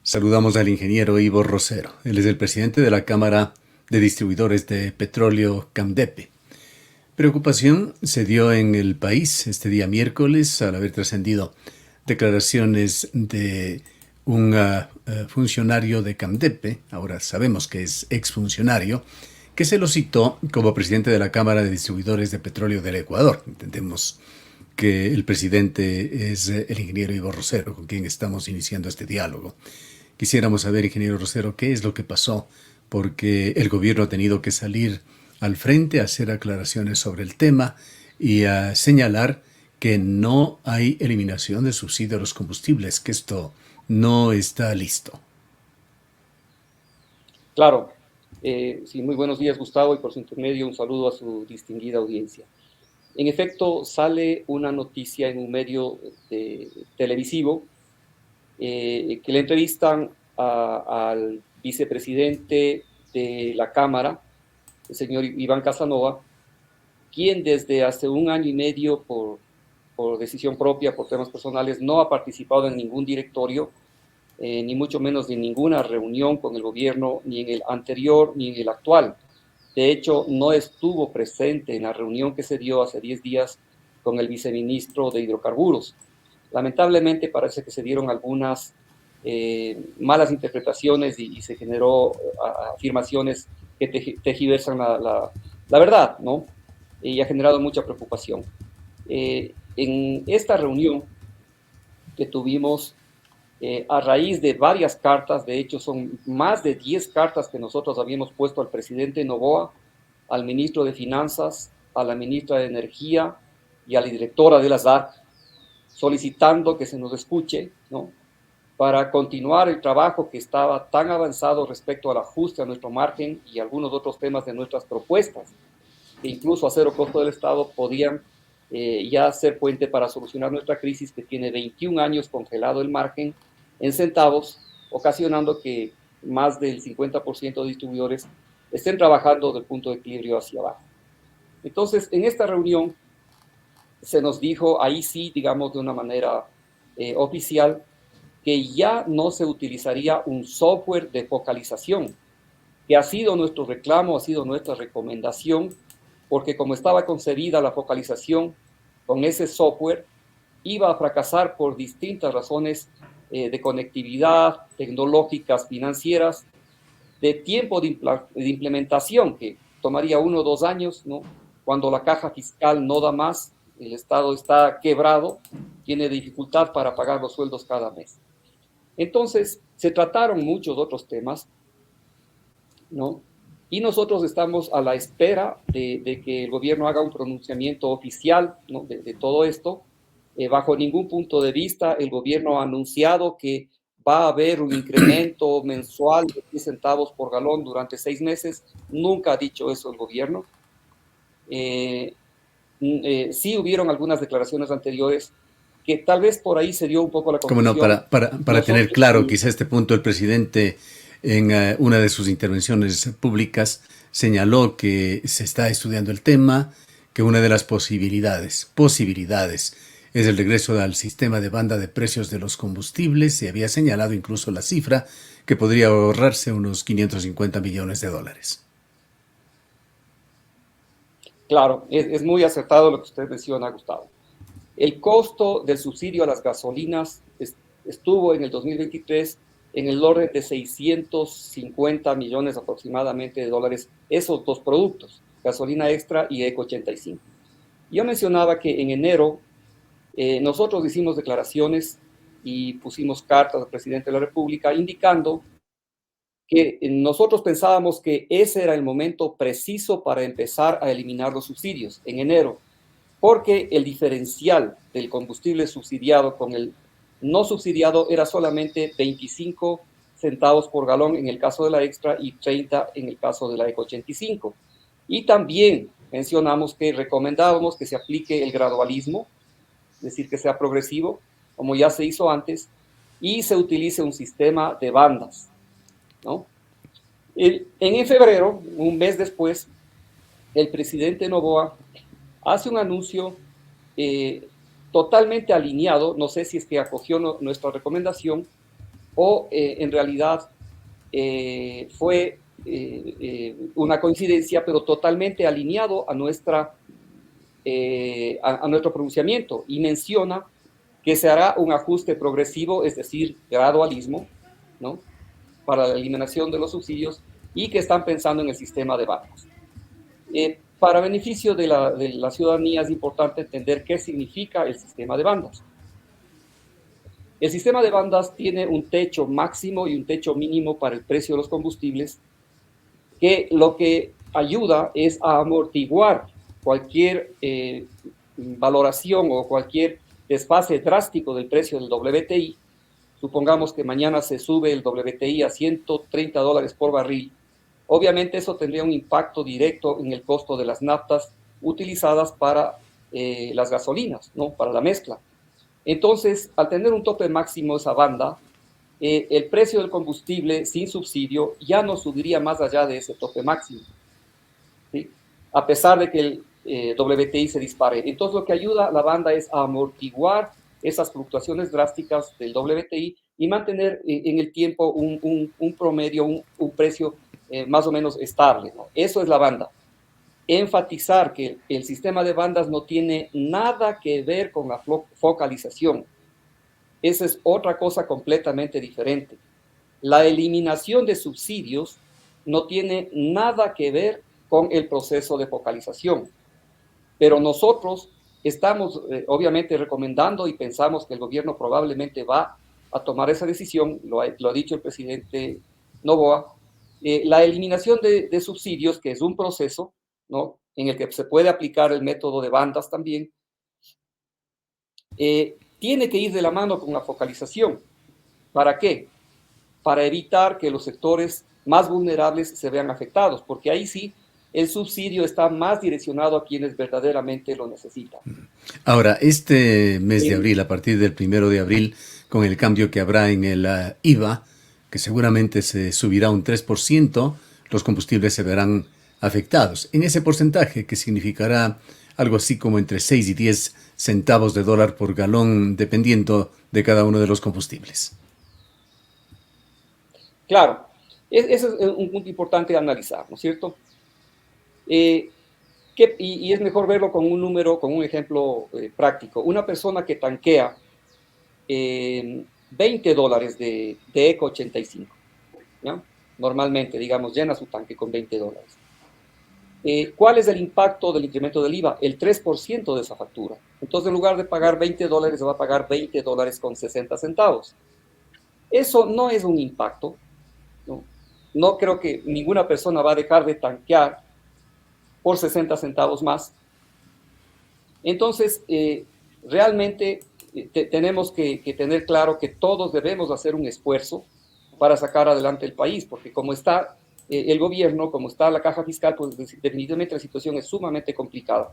Saludamos al ingeniero Ivo Rosero. Él es el presidente de la Cámara de Distribuidores de Petróleo CAMDEPE. Preocupación se dio en el país este día miércoles al haber trascendido declaraciones de un funcionario de CAMDEPE, ahora sabemos que es exfuncionario, que se lo citó como presidente de la Cámara de Distribuidores de Petróleo del Ecuador. Entendemos que el presidente es el ingeniero Ivo Rosero, con quien estamos iniciando este diálogo. Quisiéramos saber, ingeniero Rosero, qué es lo que pasó, porque el gobierno ha tenido que salir al frente a hacer aclaraciones sobre el tema y a señalar que no hay eliminación de subsidio a los combustibles, que esto no está listo. Claro, sí, muy buenos días, Gustavo, y por su intermedio un saludo a su distinguida audiencia. En efecto, sale una noticia en un medio televisivo que le entrevistan al vicepresidente de la Cámara, el señor Iván Casanova, quien desde hace un año y medio, por decisión propia, por temas personales, no ha participado en ningún directorio, ni mucho menos en ninguna reunión con el gobierno, ni en el anterior ni en el actual. De hecho, no estuvo presente en la reunión que se dio hace 10 días con el viceministro de Hidrocarburos. Lamentablemente parece que se dieron algunas malas interpretaciones y se generó afirmaciones que tejiversan la verdad, ¿no? Y ha generado mucha preocupación. En esta reunión que tuvimos a raíz de varias cartas, de hecho son más de 10 cartas que nosotros habíamos puesto al presidente Noboa, al ministro de Finanzas, a la ministra de Energía y a la directora de la SAC, solicitando que se nos escuche, ¿no?, para continuar el trabajo que estaba tan avanzado respecto al ajuste a nuestro margen y algunos otros temas de nuestras propuestas, que incluso a cero costo del Estado podían ya ser puente para solucionar nuestra crisis que tiene 21 años congelado el margen en centavos, ocasionando que más del 50% de distribuidores estén trabajando del punto de equilibrio hacia abajo. Entonces, en esta reunión se nos dijo, ahí sí, digamos de una manera oficial, que ya no se utilizaría un software de focalización, que ha sido nuestro reclamo, ha sido nuestra recomendación, porque como estaba concebida la focalización con ese software, iba a fracasar por distintas razones de conectividad, tecnológicas, financieras, de tiempo de implementación, que tomaría 1 o 2 años, ¿no? Cuando la caja fiscal no da más, el Estado está quebrado, tiene dificultad para pagar los sueldos cada mes. Entonces, se trataron muchos otros temas, ¿no? Y nosotros estamos a la espera de que el gobierno haga un pronunciamiento oficial, ¿no?, de todo esto. Bajo ningún punto de vista el gobierno ha anunciado que va a haber un incremento mensual de 10 centavos por galón durante 6 meses. Nunca ha dicho eso el gobierno. Sí hubieron algunas declaraciones anteriores que tal vez por ahí se dio un poco la Como no, confusión. para tener Nosotros, claro quizá este punto, el presidente en una de sus intervenciones públicas señaló que se está estudiando el tema, que una de las posibilidades es el regreso al sistema de banda de precios de los combustibles. Se había señalado incluso la cifra que podría ahorrarse unos 550 millones de dólares. claro, es muy acertado lo que usted menciona, Gustavo. El costo del subsidio a las gasolinas estuvo en el 2023 en el orden de 650 millones aproximadamente de dólares, esos dos productos, gasolina extra y Eco 85. Yo mencionaba que en enero nosotros hicimos declaraciones y pusimos cartas al presidente de la República indicando que nosotros pensábamos que ese era el momento preciso para empezar a eliminar los subsidios en enero, porque el diferencial del combustible subsidiado con el no subsidiado era solamente 25 centavos por galón en el caso de la extra y 30 en el caso de la Eco 85. Y también mencionamos que recomendábamos que se aplique el gradualismo, es decir, que sea progresivo, como ya se hizo antes, y se utilice un sistema de bandas, ¿no? En febrero, un mes después, el presidente Noboa hace un anuncio totalmente alineado, no sé si es que acogió nuestra recomendación, o en realidad fue una coincidencia, pero totalmente alineado a nuestro pronunciamiento, y menciona que se hará un ajuste progresivo, es decir, gradualismo, ¿no?, para la eliminación de los subsidios, y que están pensando en el sistema de bandas. Para beneficio de la ciudadanía es importante entender qué significa el sistema de bandas. El sistema de bandas tiene un techo máximo y un techo mínimo para el precio de los combustibles, que lo que ayuda es a amortiguar cualquier valoración o cualquier desfase drástico del precio del WTI. Supongamos que mañana se sube el WTI a $130 por barril. Obviamente eso tendría un impacto directo en el costo de las naftas utilizadas para las gasolinas, ¿no?, para la mezcla. Entonces, al tener un tope máximo esa banda, el precio del combustible sin subsidio ya no subiría más allá de ese tope máximo, ¿sí?, a pesar de que el WTI se dispare. Entonces, lo que ayuda a la banda es a amortiguar esas fluctuaciones drásticas del WTI y mantener en el tiempo un promedio, un precio más o menos estable, ¿no? Eso es la banda. Enfatizar que el sistema de bandas no tiene nada que ver con la focalización. Esa es otra cosa completamente diferente. La eliminación de subsidios no tiene nada que ver con el proceso de focalización. Pero nosotros estamos obviamente recomendando, y pensamos que el gobierno probablemente va a tomar esa decisión, lo ha dicho el presidente Noboa, la eliminación de subsidios, que es un proceso, ¿no?, en el que se puede aplicar el método de bandas también, tiene que ir de la mano con la focalización. ¿Para qué? Para evitar que los sectores más vulnerables se vean afectados, porque ahí sí el subsidio está más direccionado a quienes verdaderamente lo necesitan. Ahora, este mes de abril, a partir del 1 de abril, con el cambio que habrá en el IVA, que seguramente se subirá un 3%, los combustibles se verán afectados. En ese porcentaje, que significará algo así como entre 6 y 10 centavos de dólar por galón, dependiendo de cada uno de los combustibles. Claro, ese es un punto importante de analizar, ¿no es cierto? Y es mejor verlo con un número, con un ejemplo práctico. Una persona que tanquea $20 de Eco 85, ¿ya? Normalmente, digamos, llena su tanque con $20. ¿Cuál es el impacto del incremento del IVA? El 3% de esa factura. Entonces, en lugar de pagar $20, se va a pagar $20 con 60 centavos. Eso no es un impacto, ¿no? No creo que ninguna persona va a dejar de tanquear por 60 centavos más. Entonces, realmente tenemos que tener claro que todos debemos hacer un esfuerzo para sacar adelante el país, porque como está el gobierno, como está la caja fiscal, pues definitivamente la situación es sumamente complicada.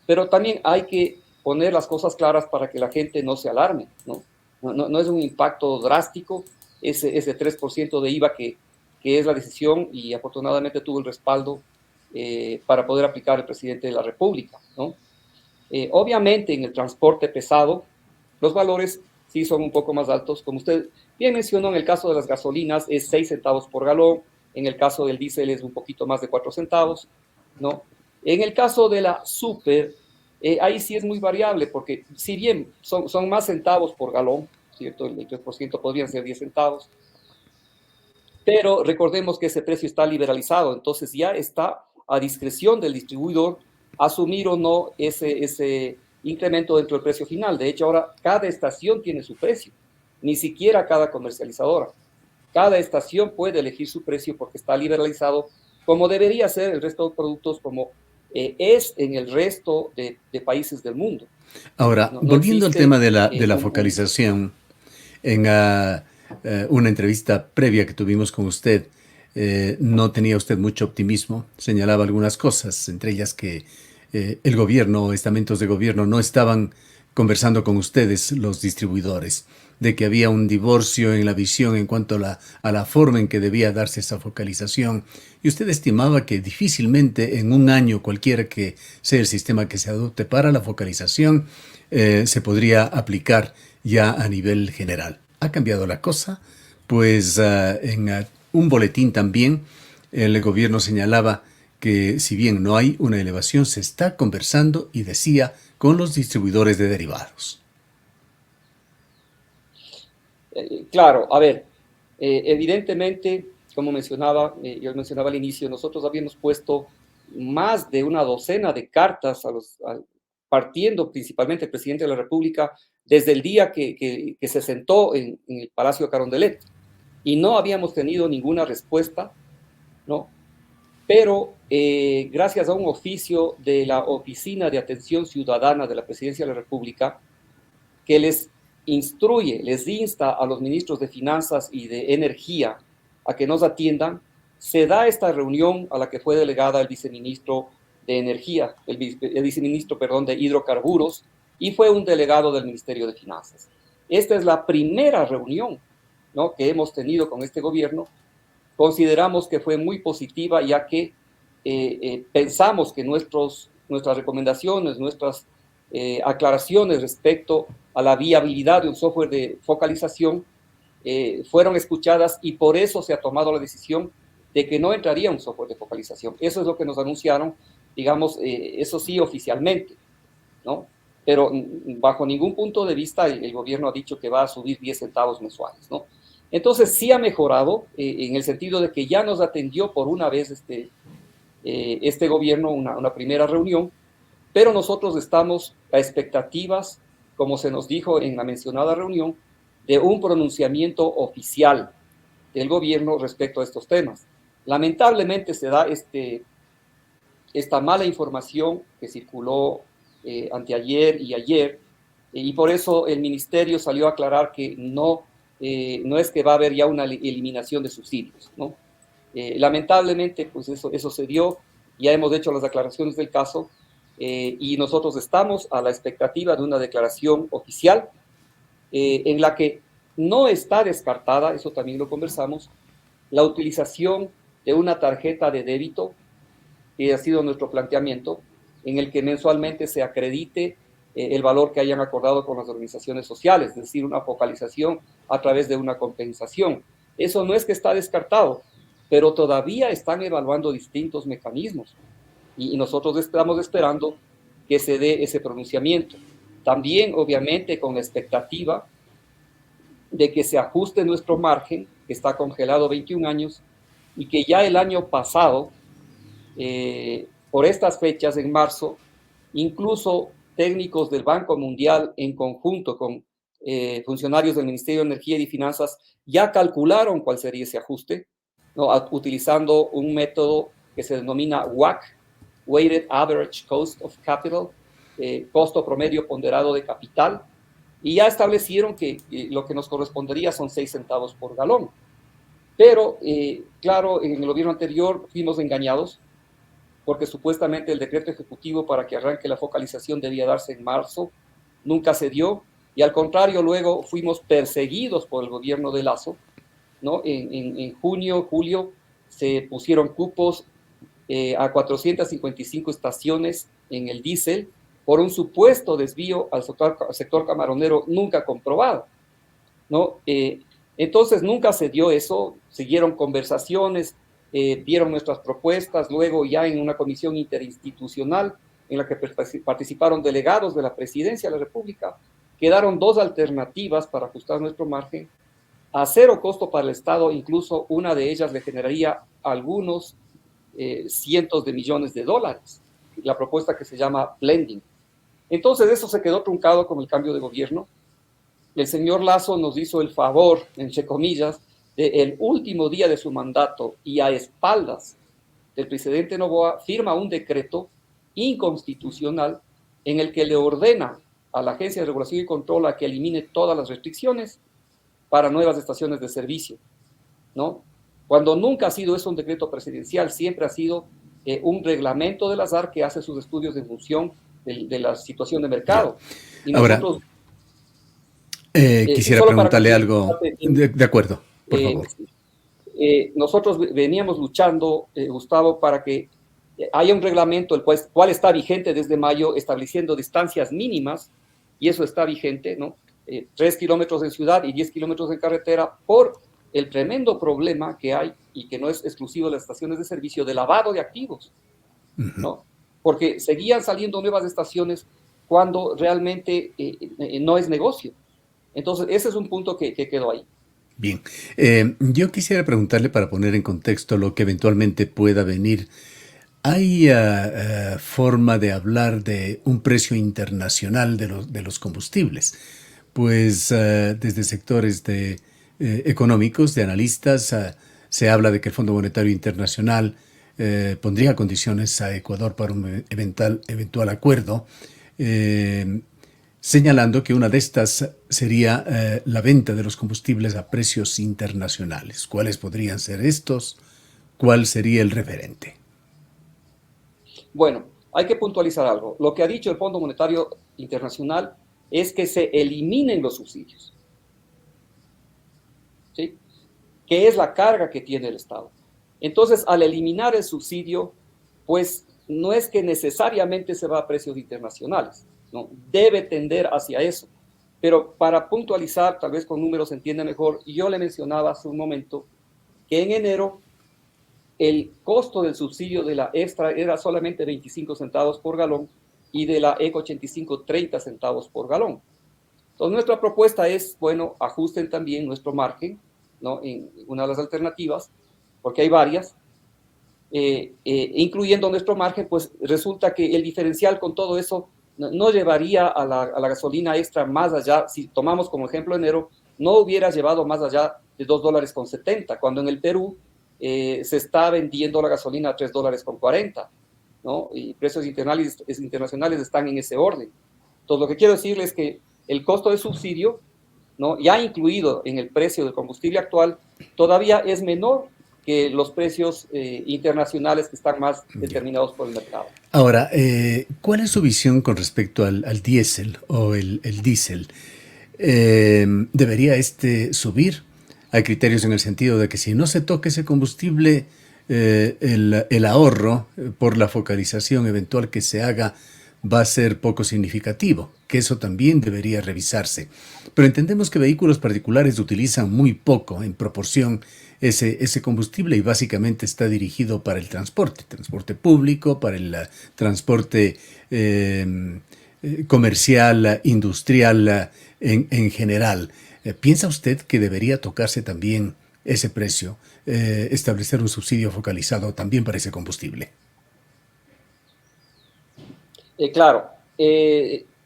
Pero también hay que poner las cosas claras para que la gente no se alarme, ¿no? No es un impacto drástico ese 3% de IVA que es la decisión, y afortunadamente tuvo el respaldo para poder aplicar el presidente de la República, ¿no? Obviamente en el transporte pesado los valores sí son un poco más altos. Como usted bien mencionó, en el caso de las gasolinas es 6 centavos por galón, en el caso del diésel es un poquito más de 4 centavos, ¿no? En el caso de la super, ahí sí es muy variable, porque si bien son más centavos por galón, ¿cierto? El 3% podrían ser 10 centavos, pero recordemos que ese precio está liberalizado, entonces ya está a discreción del distribuidor asumir o no ese incremento dentro del precio final. De hecho, ahora cada estación tiene su precio, ni siquiera cada comercializadora. Cada estación puede elegir su precio porque está liberalizado, como debería ser el resto de productos, como es en el resto de países del mundo. Ahora, No volviendo al existe tema de la focalización, en una entrevista previa que tuvimos con usted, no tenía usted mucho optimismo, señalaba algunas cosas, entre ellas que el gobierno o estamentos de gobierno no estaban conversando con ustedes, los distribuidores, de que había un divorcio en la visión en cuanto a la forma en que debía darse esa focalización, y usted estimaba que difícilmente en un año, cualquiera que sea el sistema que se adopte para la focalización, se podría aplicar ya a nivel general. ¿Ha cambiado la cosa? Pues en un boletín también el gobierno señalaba que si bien no hay una elevación, se está conversando y decía con los distribuidores de derivados. Claro, a ver, evidentemente, como yo mencionaba al inicio, nosotros habíamos puesto más de una docena de cartas partiendo principalmente el presidente de la República desde el día que se sentó en el Palacio Carondelet, y no habíamos tenido ninguna respuesta, ¿no? Pero gracias a un oficio de la Oficina de Atención Ciudadana de la Presidencia de la República, que les instruye, les insta a los ministros de Finanzas y de Energía a que nos atiendan, se da esta reunión a la que fue delegada el viceministro de Energía, el viceministro, perdón, de Hidrocarburos, y fue un delegado del Ministerio de Finanzas. Esta es la primera reunión, ¿no?, que hemos tenido con este gobierno. Consideramos que fue muy positiva, ya que pensamos que nuestras recomendaciones, nuestras aclaraciones respecto a la viabilidad de un software de focalización fueron escuchadas, y por eso se ha tomado la decisión de que no entraría un software de focalización. Eso es lo que nos anunciaron, digamos, eso sí, oficialmente, ¿no? Pero bajo ningún punto de vista el gobierno ha dicho que va a subir 10 centavos mensuales, ¿no? Entonces sí ha mejorado en el sentido de que ya nos atendió por una vez este gobierno, una primera reunión, pero nosotros estamos a expectativas, como se nos dijo en la mencionada reunión, de un pronunciamiento oficial del gobierno respecto a estos temas. Lamentablemente se da esta mala información que circuló anteayer y ayer, y por eso el ministerio salió a aclarar que no es que va a haber ya una eliminación de subsidios, ¿no? Lamentablemente, pues eso se dio, ya hemos hecho las aclaraciones del caso, y nosotros estamos a la expectativa de una declaración oficial en la que no está descartada, eso también lo conversamos, la utilización de una tarjeta de débito, que ha sido nuestro planteamiento, en el que mensualmente se acredite el valor que hayan acordado con las organizaciones sociales, es decir, una focalización a través de una compensación. Eso no es que está descartado, pero todavía están evaluando distintos mecanismos, y nosotros estamos esperando que se dé ese pronunciamiento. También, obviamente, con la expectativa de que se ajuste nuestro margen, que está congelado 21 años, y que ya el año pasado, por estas fechas, en marzo, incluso técnicos del Banco Mundial en conjunto con funcionarios del Ministerio de Energía y Finanzas ya calcularon cuál sería ese ajuste, ¿no?, utilizando un método que se denomina WACC, Weighted Average Cost of Capital, costo promedio ponderado de capital, y ya establecieron que lo que nos correspondería son 6 centavos por galón. Pero, claro, en el gobierno anterior fuimos engañados, porque supuestamente el decreto ejecutivo para que arranque la focalización debía darse en marzo, nunca se dio, y al contrario, luego fuimos perseguidos por el gobierno de Lasso, ¿no? En junio, julio, se pusieron cupos a 455 estaciones en el diésel por un supuesto desvío al sector camaronero nunca comprobado, ¿no? Entonces nunca se dio eso, siguieron conversaciones, vieron nuestras propuestas, luego ya en una comisión interinstitucional en la que participaron delegados de la Presidencia de la República, quedaron 2 alternativas para ajustar nuestro margen a 0 costo para el Estado. Incluso una de ellas le generaría algunos cientos de millones de dólares, la propuesta que se llama blending. Entonces eso se quedó truncado con el cambio de gobierno. El señor Lasso nos hizo el favor, entre comillas, de el último día de su mandato, y a espaldas del presidente Noboa, firma un decreto inconstitucional en el que le ordena a la Agencia de Regulación y Control a que elimine todas las restricciones para nuevas estaciones de servicio, ¿no? Cuando nunca ha sido eso un decreto presidencial, siempre ha sido un reglamento de las ARC que hace sus estudios en función de la situación de mercado. Y nosotros... Ahora, quisiera preguntarle algo. De acuerdo, por favor. Nosotros veníamos luchando, Gustavo, para que haya un reglamento, el cual está vigente desde mayo, estableciendo distancias mínimas, y eso está vigente, ¿no? 3 kilómetros en ciudad y 10 kilómetros en carretera por el tremendo problema que hay, y que no es exclusivo de las estaciones de servicio, de lavado de activos, ¿no? Porque seguían saliendo nuevas estaciones cuando realmente no es negocio. Entonces, ese es un punto que quedó ahí. Bien, yo quisiera preguntarle para poner en contexto lo que eventualmente pueda venir. ¿Hay forma de hablar de un precio internacional de los combustibles? Pues desde sectores económicos, de analistas, se habla de que el Fondo Monetario Internacional pondría condiciones a Ecuador para un eventual acuerdo, eh, señalando que una de estas sería la venta de los combustibles a precios internacionales. ¿Cuáles podrían ser estos? ¿Cuál sería el referente? Bueno, hay que puntualizar algo. Lo que ha dicho el Fondo Monetario Internacional es que se eliminen los subsidios, ¿sí? Que es la carga que tiene el Estado. Entonces, al eliminar el subsidio, pues no es que necesariamente se va a precios internacionales, ¿no? Debe tender hacia eso. Pero para puntualizar, tal vez con números se entienda mejor, yo le mencionaba hace un momento que en enero el costo del subsidio de la extra era solamente 25 centavos por galón y de la ECO 85, 30 centavos por galón. Entonces, nuestra propuesta es, bueno, ajusten también nuestro margen, ¿no? En una de las alternativas, porque hay varias, incluyendo nuestro margen, pues resulta que el diferencial con todo eso no llevaría a la gasolina extra más allá. Si tomamos como ejemplo enero, no hubiera llevado más allá de $2.70, cuando en el Perú se está vendiendo la gasolina a $3.40, ¿no? Y precios internacionales están en ese orden. Entonces, lo que quiero decirles es que el costo de subsidio, ¿no?, ya incluido en el precio del combustible actual, todavía es menor que los precios internacionales que están más determinados por el mercado. Ahora, ¿cuál es su visión con respecto al diésel o el diésel? ¿Debería este subir? Hay criterios en el sentido de que si no se toca ese combustible, el ahorro por la focalización eventual que se haga va a ser poco significativo, que eso también debería revisarse. Pero entendemos que vehículos particulares utilizan muy poco en proporción ese combustible y básicamente está dirigido para el transporte público, para el transporte comercial, industrial en general. ¿Piensa usted que debería tocarse también ese precio, establecer un subsidio focalizado también para ese combustible? Claro,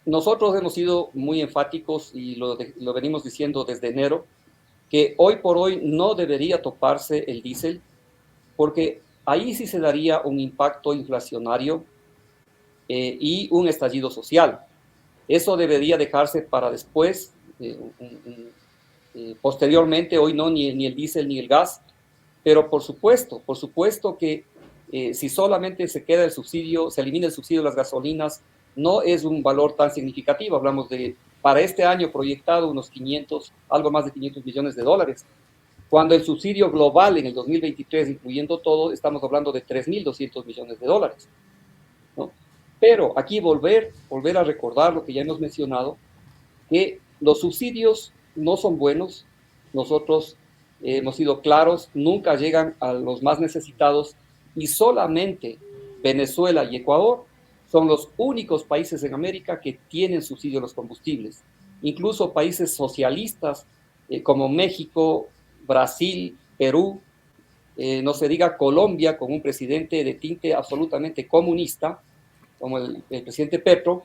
nosotros hemos sido muy enfáticos y lo venimos diciendo desde enero, que hoy por hoy no debería toparse el diésel, porque ahí sí se daría un impacto inflacionario y un estallido social. Eso debería dejarse para después, posteriormente. Hoy no, ni el diésel ni el gas, pero por supuesto que si solamente se queda el subsidio, se elimina el subsidio de las gasolinas, no es un valor tan significativo. Hablamos de, para este año proyectado, unos 500, algo más de 500 millones de dólares, cuando el subsidio global en el 2023, incluyendo todo, estamos hablando de 3.200 millones de dólares, ¿no? Pero aquí volver a recordar lo que ya hemos mencionado, que los subsidios no son buenos. Nosotros hemos sido claros, nunca llegan a los más necesitados, y solamente Venezuela y Ecuador son los únicos países en América que tienen subsidio a los combustibles. Incluso países socialistas como México, Brasil, Perú, no se diga Colombia, con un presidente de tinte absolutamente comunista, como el presidente Petro,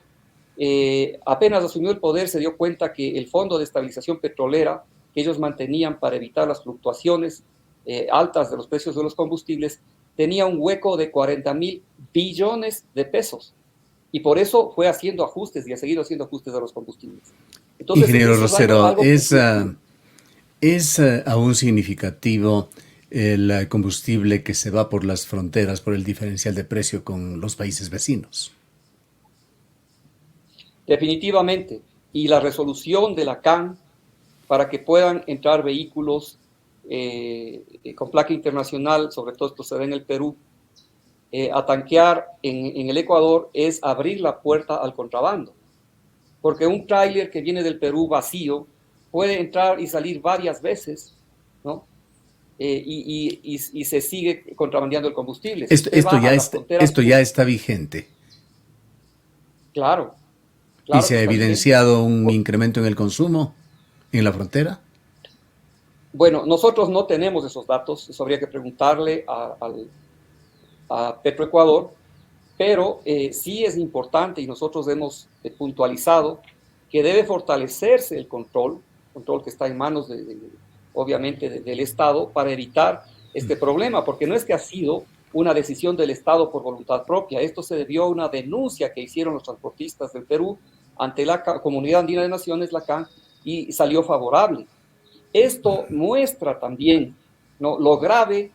apenas asumió el poder se dio cuenta que el Fondo de Estabilización Petrolera que ellos mantenían para evitar las fluctuaciones altas de los precios de los combustibles tenía un hueco de 40.000 billones de pesos, y por eso fue haciendo ajustes y ha seguido haciendo ajustes a los combustibles. Entonces, Ingeniero eso es Rosero, algo ¿es aún significativo el combustible que se va por las fronteras, por el diferencial de precio con los países vecinos? definitivamente, y la resolución de la CAN para que puedan entrar vehículos con placa internacional, sobre todo esto se ve en el Perú, a tanquear en el Ecuador, es abrir la puerta al contrabando. Porque un tráiler que viene del Perú vacío puede entrar y salir varias veces, ¿no?, y se sigue contrabandeando el combustible. Si Esto, usted va a la frontera esto sur, ya está vigente claro, y claro se que ha está vigente. evidenciado un incremento en el consumo en la frontera. Bueno, nosotros no tenemos esos datos, eso habría que preguntarle a Petroecuador, pero sí es importante y nosotros hemos puntualizado que debe fortalecerse el control que está en manos, obviamente, del Estado para evitar este problema, porque no es que ha sido una decisión del Estado por voluntad propia, esto se debió a una denuncia que hicieron los transportistas del Perú ante la Comunidad Andina de Naciones, la CAN, y salió favorable. Esto muestra también, ¿no?, lo grave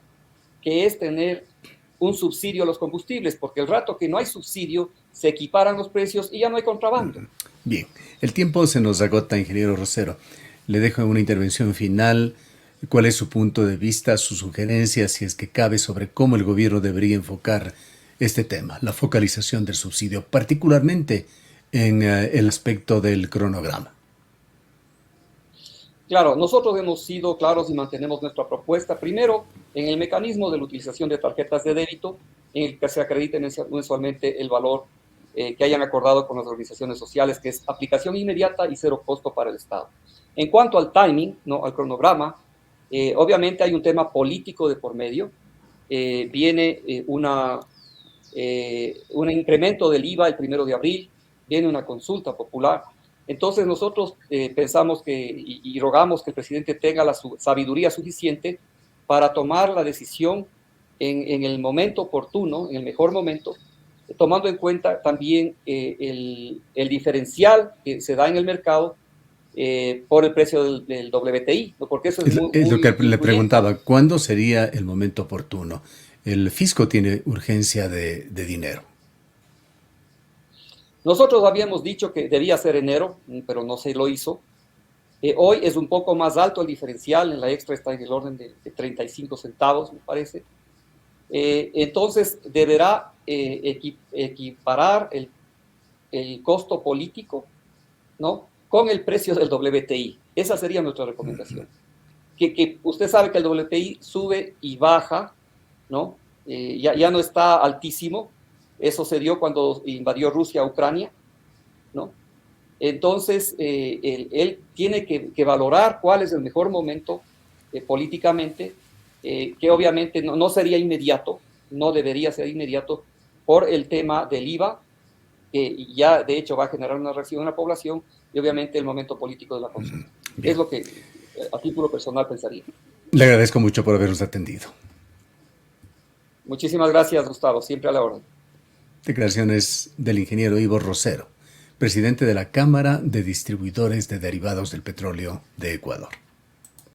que es tener un subsidio a los combustibles, porque el rato que no hay subsidio, se equiparan los precios y ya no hay contrabando. Bien, el tiempo se nos agota, ingeniero Rosero. Le dejo en una intervención final cuál es su punto de vista, sus sugerencias, si es que cabe, sobre cómo el gobierno debería enfocar este tema, la focalización del subsidio, particularmente en el aspecto del cronograma. Claro, nosotros hemos sido claros y mantenemos nuestra propuesta. Primero, en el mecanismo de la utilización de tarjetas de débito, en el que se acredite mensualmente el valor que hayan acordado con las organizaciones sociales, que es aplicación inmediata y cero costo para el Estado. En cuanto al timing, ¿no?, al cronograma, obviamente hay un tema político de por medio. Viene un incremento del IVA el 1 de abril, viene una consulta popular. Entonces nosotros pensamos y rogamos que el presidente tenga la sabiduría suficiente para tomar la decisión en el momento oportuno, en el mejor momento, tomando en cuenta también el diferencial que se da en el mercado por el precio del WTI, ¿no?, porque eso es Es lo muy que le influyente. preguntaba, ¿cuándo sería el momento oportuno? El fisco tiene urgencia de dinero. Nosotros habíamos dicho que debía ser enero, pero no se lo hizo. Hoy es un poco más alto el diferencial, en la extra está en el orden de 35 centavos, me parece. Entonces deberá equiparar el costo político, ¿no?, con el precio del WTI. Esa sería nuestra recomendación. Que usted sabe que el WTI sube y baja, ¿no? Ya no está altísimo. Eso se dio cuando invadió Rusia a Ucrania, ¿no? Entonces, él tiene que valorar cuál es el mejor momento políticamente, que obviamente no sería inmediato, no debería ser inmediato por el tema del IVA, que ya de hecho va a generar una reacción en la población, y obviamente el momento político de la consulta. Es Bien, lo que a título personal pensaría. le agradezco mucho por habernos atendido. Muchísimas gracias, Gustavo, siempre a la orden. Declaraciones del ingeniero Ivo Rosero, presidente de la Cámara de Distribuidores de Derivados del Petróleo de Ecuador.